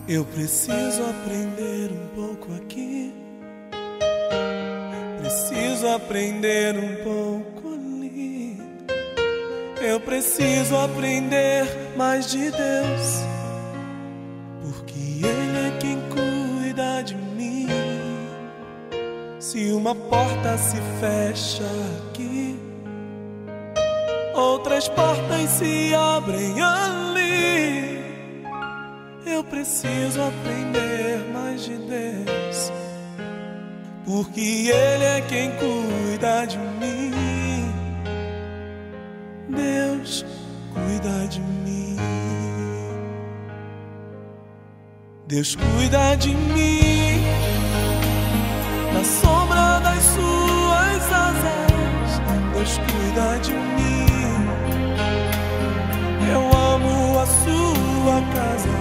Eu preciso aprender um pouco aqui, preciso aprender um pouco ali. Eu preciso aprender mais de Deus, porque Ele é quem cuida de mim. Se uma porta se fecha aqui, outras portas se abrem ali. Eu preciso aprender mais de Deus, porque Ele é quem cuida de mim. Deus cuida de mim. Deus cuida de mim na sombra das suas asas. Deus cuida de mim. Eu amo a sua casa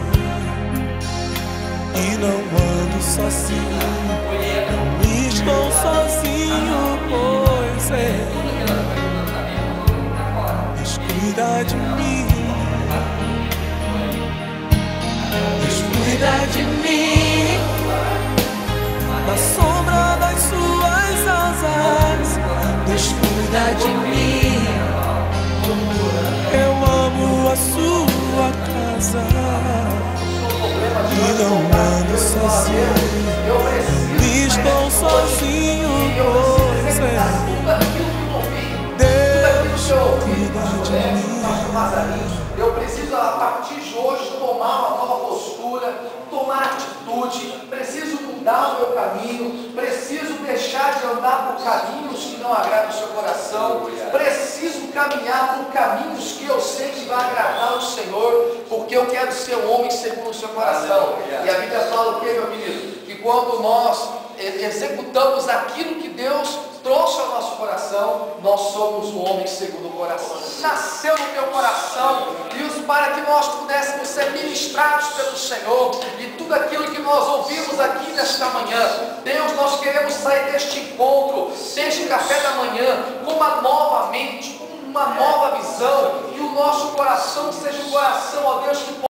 e não ando sozinho, não estou sozinho, pois é. Deus cuida de mim, Deus cuida de mim na sombra das suas asas. Deus cuida de mim. Eu amo a sua casa e não ando sozinho, estou sozinho, pois é. Deus cuida de mim. Eu preciso, a partir de hoje, tomar uma nova postura, tomar atitude, preciso mudar o meu caminho, preciso deixar de andar por caminhos que não agradam o seu coração, preciso caminhar por caminhos que eu sei que vai agradar o Senhor, porque eu quero ser um homem segundo o seu coração. E a Bíblia fala o que, meu querido? Que quando nós executamos aquilo que Deus trouxe ao nosso coração, nós somos um homem segundo o coração. Nasceu no teu coração, Deus, para que nós pudéssemos ser ministrados pelo Senhor, e tudo aquilo que nós ouvimos aqui nesta manhã, Deus, nós queremos sair deste encontro, deste café da manhã, com uma nova mente, com uma nova visão, e o nosso coração seja um coração, ó Deus, que